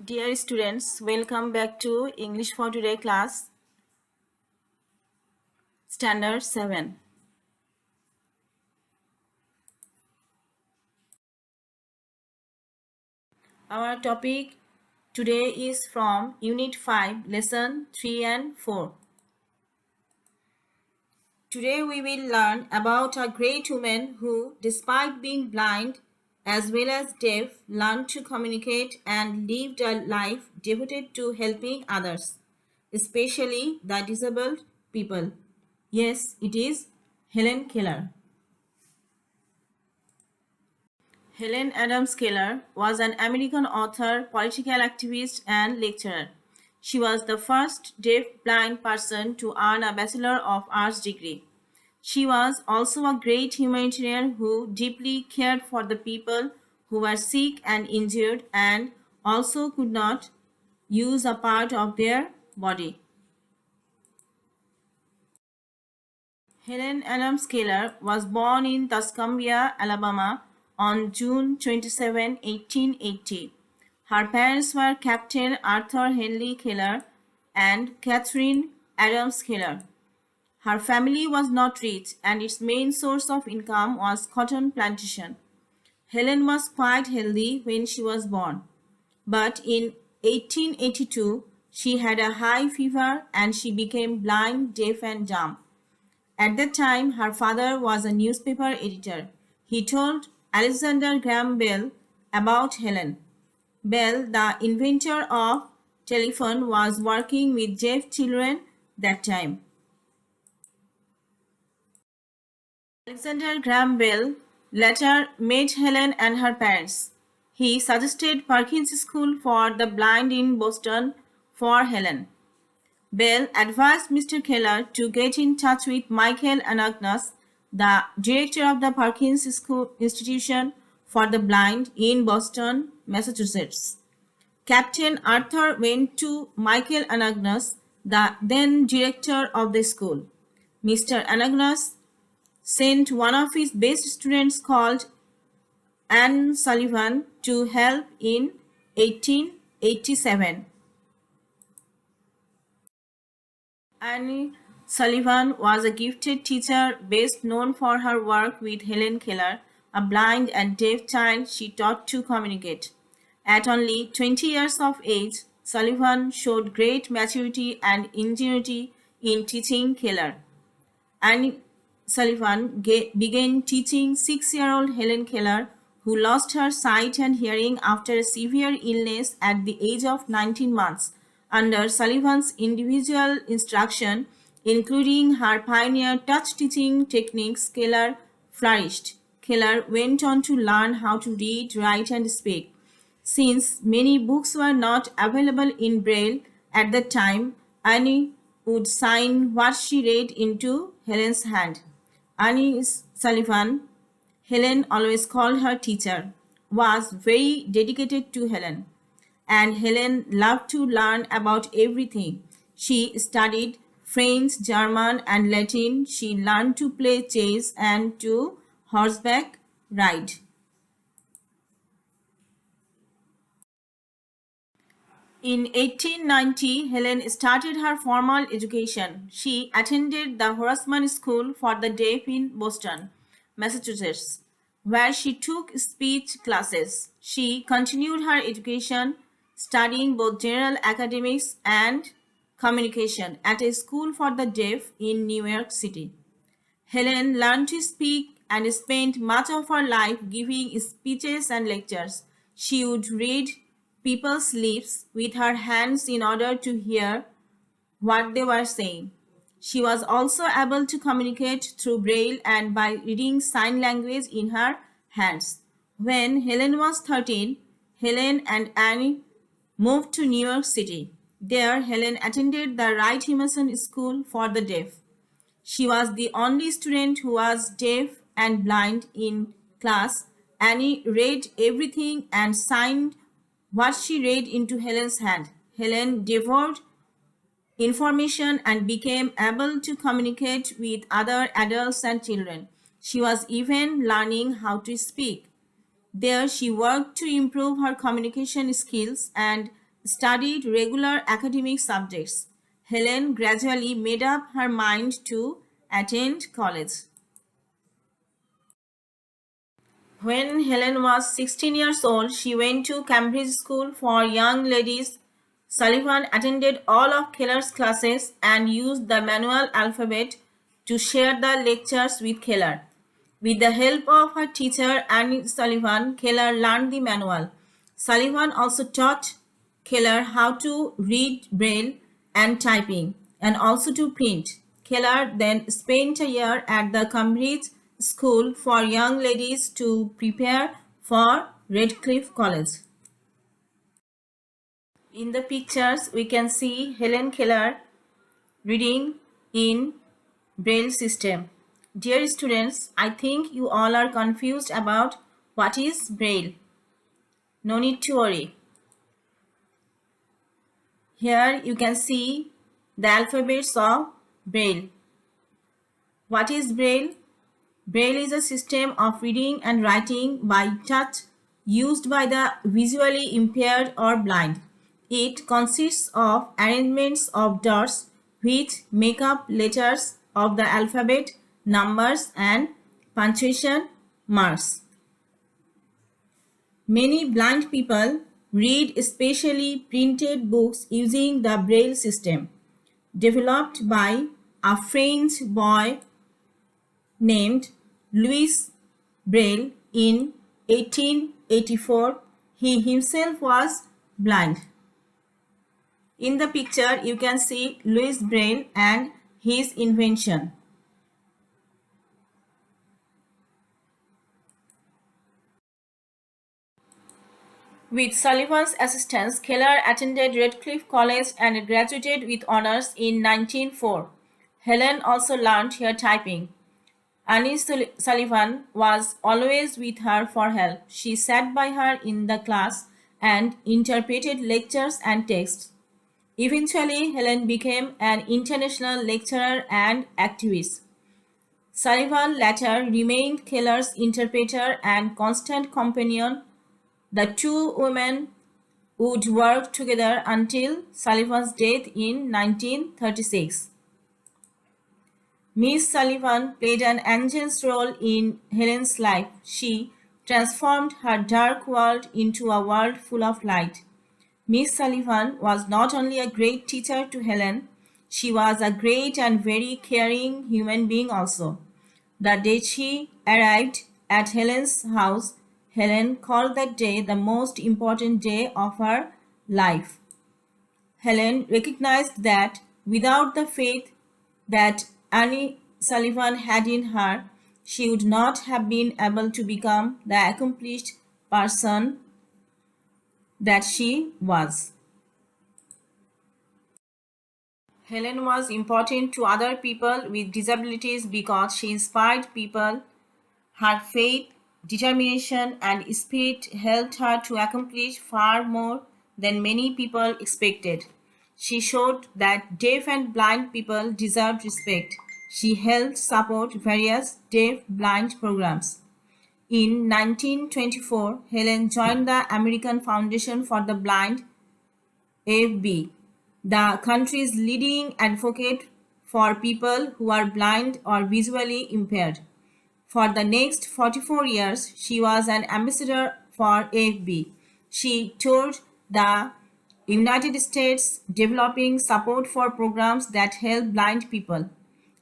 Dear students, welcome back to English for Today class, Standard 7. Our topic today is from Unit 5, Lesson 3 and 4. Today we will learn about a great woman who, despite being blind as well as deaf, learned to communicate and lived a life devoted to helping others, especially the disabled people. Yes, it is Helen Keller. Helen Adams Keller was an American author, political activist, and lecturer. She was the first deaf-blind person to earn a Bachelor of Arts degree. She was also a great humanitarian who deeply cared for the people who were sick and injured and also could not use a part of their body. Helen Adams Keller was born in Tuscumbia, Alabama on June 27, 1880. Her parents were Captain Arthur Henry Keller and Catherine Adams Keller. Her family was not rich and its main source of income was cotton plantation. Helen was quite healthy when she was born, but in 1882 she had a high fever and she became blind, deaf and dumb. At that time, her father was a newspaper editor. He told Alexander Graham Bell about Helen. Bell, the inventor of telephone, was working with deaf children that time. Alexander Graham Bell later met Helen and her parents. He suggested Perkins School for the Blind in Boston for Helen. Bell advised Mr. Keller to get in touch with Michael Anagnos, the director of the Perkins School Institution for the Blind in Boston, Massachusetts. Captain Arthur went to Michael Anagnos, the then director of the school. Mr. Anagnos sent one of his best students called Anne Sullivan to help in 1887. Anne Sullivan was a gifted teacher best known for her work with Helen Keller, a blind and deaf child she taught to communicate. At only 20 years of age, Sullivan showed great maturity and ingenuity in teaching Keller. Anne Sullivan began teaching 6-year-old Helen Keller, who lost her sight and hearing after a severe illness at the age of 19 months. Under Sullivan's individual instruction, including her pioneer touch teaching techniques, Keller flourished. Keller went on to learn how to read, write, and speak. Since many books were not available in Braille at the time, Annie would sign what she read into Helen's hand. Annie Sullivan, Helen always called her teacher, was very dedicated to Helen. And Helen loved to learn about everything. She studied French, German, and Latin. She learned to play chess and to horseback ride. In 1890, Helen started her formal education. She attended the Horseman School for the Deaf in Boston, Massachusetts, where she took speech classes. She continued her education studying both general academics and communication at a school for the deaf in New York City. Helen learned to speak and spent much of her life giving speeches and lectures. She would read people's lips with her hands in order to hear what they were saying. She was also able to communicate through Braille and by reading sign language in her hands. When Helen was 13, Helen and Annie moved to New York City. There, Helen attended the Wright Emerson School for the Deaf. She was the only student who was deaf and blind in class. Annie read everything and signed what she read into Helen's hand. Helen devoured information and became able to communicate with other adults and children. She was even learning how to speak. There she worked to improve her communication skills and studied regular academic subjects. Helen gradually made up her mind to attend college. When Helen was 16 years old, she went to Cambridge School for Young Ladies. Sullivan attended all of Keller's classes and used the manual alphabet to share the lectures with Keller. With the help of her teacher Annie Sullivan, Keller learned the manual. Sullivan also taught Keller how to read Braille and typing, and also to print. Keller then spent a year at the Cambridge School for Young Ladies to prepare for Redcliffe College. In the pictures, we can see Helen Keller reading in Braille system. Dear students, I think you all are confused about what is Braille. No need to worry. Here you can see the alphabets of Braille. What is Braille? Braille is a system of reading and writing by touch used by the visually impaired or blind. It consists of arrangements of dots which make up letters of the alphabet, numbers, and punctuation marks. Many blind people read specially printed books using the Braille system, developed by a French boy named Louis Braille in 1884. He himself was blind. In the picture, you can see Louis Braille and his invention. With Sullivan's assistance, Keller attended Redcliffe College and graduated with honors in 1904. Helen also learned her typing. Annie Sullivan was always with her for help. She sat by her in the class and interpreted lectures and texts. Eventually, Helen became an international lecturer and activist. Sullivan later remained Keller's interpreter and constant companion. The two women would work together until Sullivan's death in 1936. Miss Sullivan played an angel's role in Helen's life. She transformed her dark world into a world full of light. Miss Sullivan was not only a great teacher to Helen, she was a great and very caring human being also. The day she arrived at Helen's house, Helen called that day the most important day of her life. Helen recognized that without the faith that Annie Sullivan had in her, she would not have been able to become the accomplished person that she was. Helen was important to other people with disabilities because she inspired people. Her faith, determination, and spirit helped her to accomplish far more than many people expected. She showed that deaf and blind people deserved respect. She helped support various deaf-blind programs. In 1924, Helen joined the American Foundation for the Blind, AFB, the country's leading advocate for people who are blind or visually impaired. For the next 44 years, she was an ambassador for AFB. She toured the United States developing support for programs that help blind people.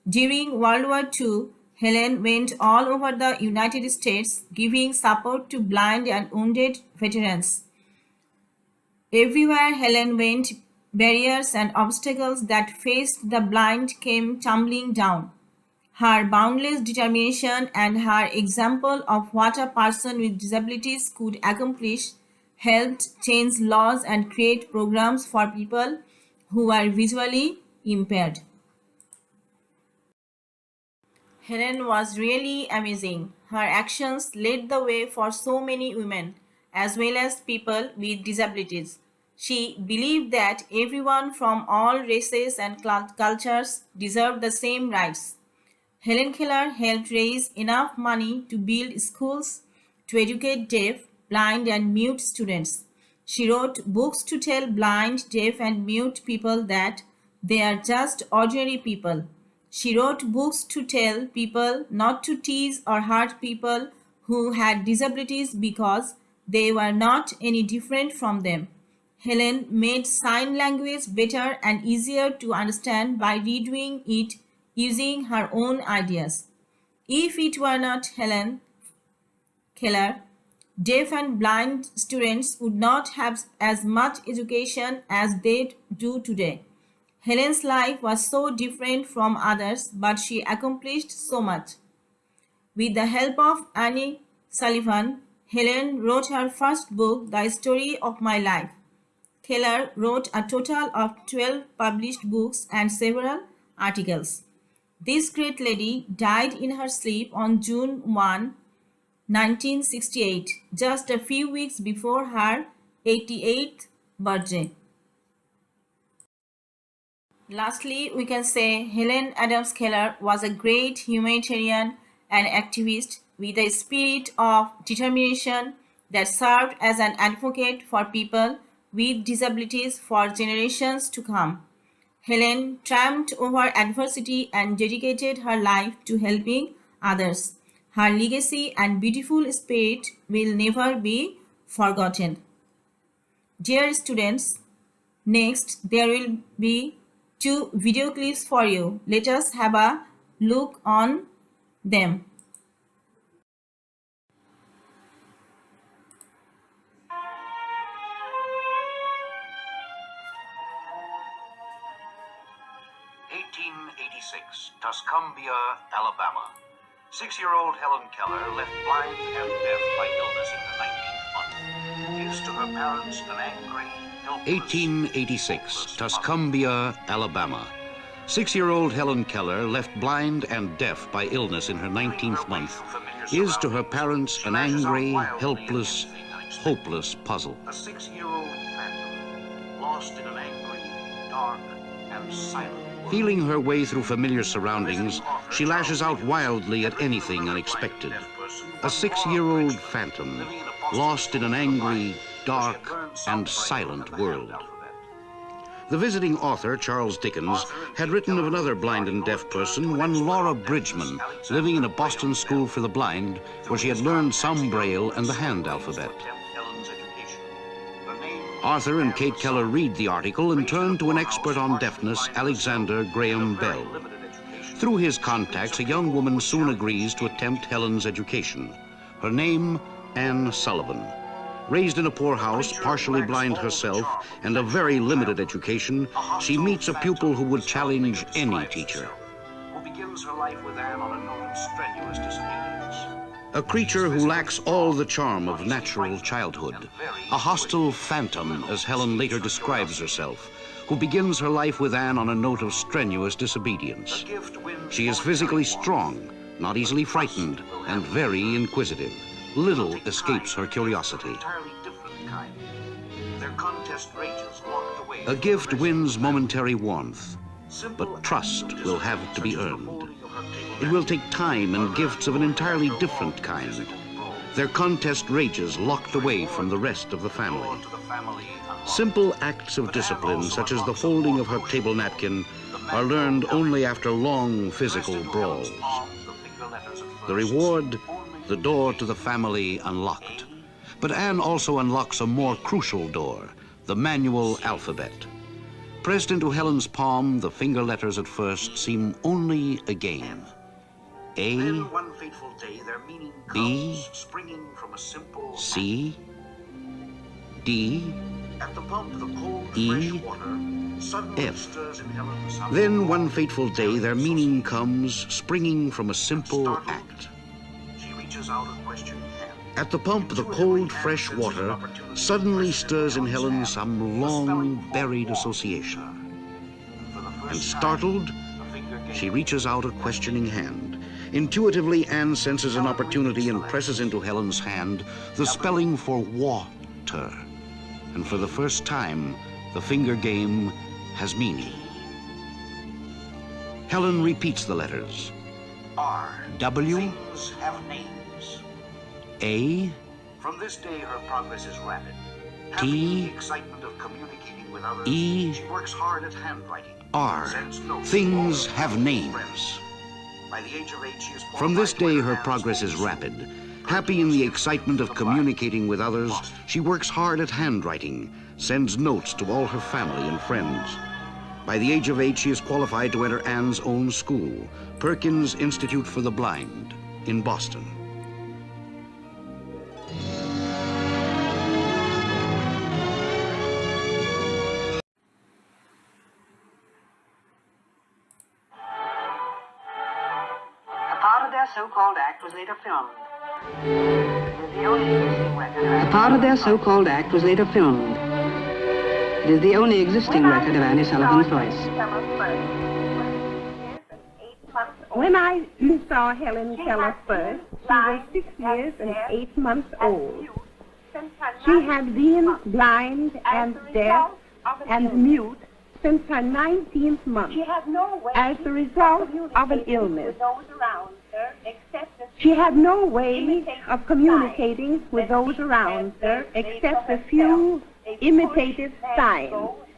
During World War II, Helen went all over the United States giving support to blind and wounded veterans. Everywhere Helen went, barriers and obstacles that faced the blind came tumbling down. Her boundless determination and her example of what a person with disabilities could accomplish helped change laws and create programs for people who are visually impaired. Helen was really amazing. Her actions led the way for so many women as well as people with disabilities. She believed that everyone from all races and cultures deserved the same rights. Helen Keller helped raise enough money to build schools to educate deaf, blind, and mute students. She wrote books to tell blind, deaf, and mute people that they are just ordinary people. She wrote books to tell people not to tease or hurt people who had disabilities because they were not any different from them. Helen made sign language better and easier to understand by redoing it using her own ideas. If it were not Helen Keller, deaf and blind students would not have as much education as they do today. Helen's life was so different from others, but she accomplished so much. With the help of Annie Sullivan, Helen wrote her first book, The Story of My Life. Keller wrote a total of 12 published books and several articles. This great lady died in her sleep on June 1, 1968, just a few weeks before her 88th birthday. Lastly, we can say Helen Adams Keller was a great humanitarian and activist with a spirit of determination that served as an advocate for people with disabilities for generations to come. Helen triumphed over adversity and dedicated her life to helping others. Her legacy and beautiful spirit will never be forgotten. Dear students, next there will be 2 video clips for you. Let us have a look on them. Tuscumbia, Alabama. 6-year-old Helen Keller, left blind and deaf by illness in her 19th month, is to her parents an angry, helpless... 1886, Tuscumbia, Alabama. 6-year-old Helen Keller, left blind and deaf by illness in her 19th month, is to her parents an angry, helpless, hopeless puzzle. A 6-year-old phantom, lost in an angry, dark, and silent world. Feeling her way through familiar surroundings, she lashes out wildly at anything unexpected. A 6-year-old phantom, lost in an angry, dark, and silent world. The visiting author, Charles Dickens, had written of another blind and deaf person, one Laura Bridgman, living in a Boston school for the blind, where she had learned some Braille and the hand alphabet. Arthur and Kate Keller read the article and turn to an expert on deafness, Alexander Graham Bell. Through his contacts, a young woman soon agrees to attempt Helen's education. Her name, Anne Sullivan. Raised in a poor house, partially blind herself, and of very limited education, she meets a pupil who would challenge any teacher. Who begins her life with Anne on a note of strenuous disobedience. A creature who lacks all the charm of natural childhood. A hostile phantom, as Helen later describes herself, who begins her life with Anne on a note of strenuous disobedience. She is physically strong, not easily frightened, and very inquisitive. Little escapes her curiosity. A gift wins momentary warmth, but trust will have to be earned. It will take time and gifts of an entirely different kind. Their contest rages locked away from the rest of the family. Simple acts of discipline, such as the folding of her table napkin, are learned only after long physical brawls. The reward, the door to the family unlocked. But Anne also unlocks a more crucial door, the manual alphabet. Pressed into Helen's palm, the finger letters at first seem only a game. A, B, C, D, E, F. Then one fateful day their meaning comes springing from a simple act. At the pump, the cold, fresh water suddenly stirs in Helen some long buried association. And startled, she reaches out a questioning hand. Intuitively, Anne senses an opportunity and presses into Helen's hand the spelling for water. And for the first time, the finger game has meaning. Helen repeats the letters. R. W. Things have names. A. From this day, her progress is rapid. T, excitement of communicating with others, E, she works hard at handwriting. R. Sends notes Things to all her have family names. and friends. By the age of 8, she is From this qualified to day, wear her hands progress is full. rapid. Happy in the excitement of communicating with others, she works hard at handwriting, sends notes to all her family and friends. By the age of 8, she is qualified to enter Anne's own school, Perkins Institute for the Blind, in Boston. A part of their so-called act was later filmed. A part of their so-called act was later filmed. It is the only existing record of Annie Sullivan's voice. When I saw Helen Keller first, she was 6 years and 8 months old. She had been blind and deaf and mute since her 19th month as the result of an illness. She had no way of communicating with those around her except a few imitative signs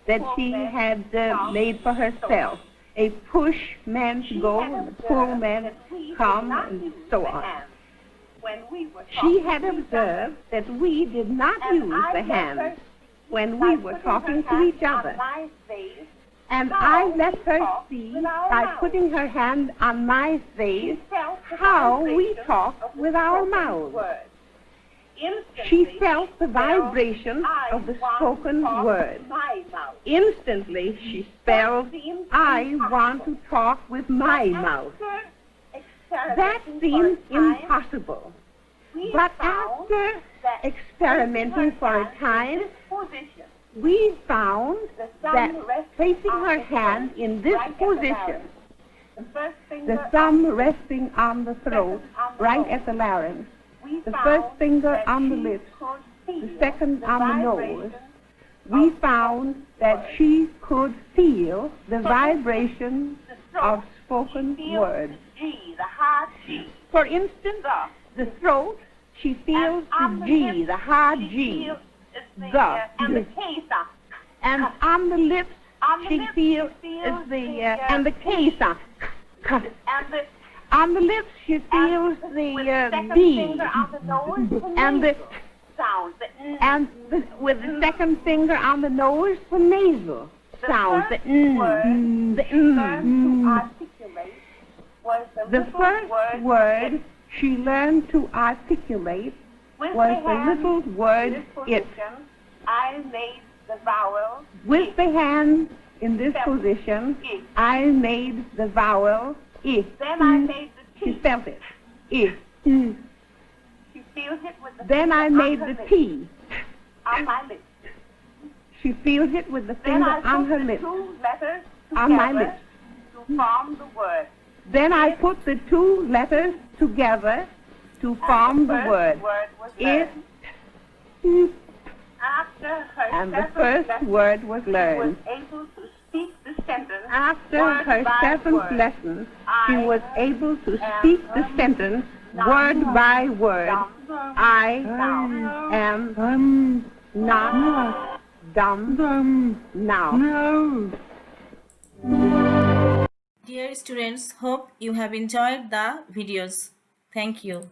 that she had made for herself. A push meant go, and a pull meant come, and so on. She had observed that we did not use the hands when we were talking to each other. And I let her see, by putting her hand on my face, how we talk with our mouths. She felt the vibration of the spoken word. Instantly, she spelled, "I want to talk with my mouth." That seemed impossible. But after experimenting for a time, we found that placing her hand in this position, the thumb resting on the throat, right at the larynx, the first finger on the lips, the second on the nose, we found that she could feel the vibration of spoken words. For instance, the throat, she feels the G, the hard G, the, and on the lips, she feels the, and the K sound, on the lips, she feels the B, and with the second finger on the nose, the nasal sounds, the the The first word she learned to articulate was the little word "it." I made the vowel. With the hand in this position, I made the vowel "I." Then I made the T. She felt it. I. She feels it with the Then I made the T. on my lips. She feels it with the Then finger I on put her the lips. two letters On my together lips. to form the word. Then I put the two letters together to form the word. was It. After her And the seventh first lesson, word was she was learned. able to speak the sentence. After word her by seventh word. lesson, she I was able to speak the sentence word by word. I am not dumb now. Dear students, hope you have enjoyed the videos. Thank you.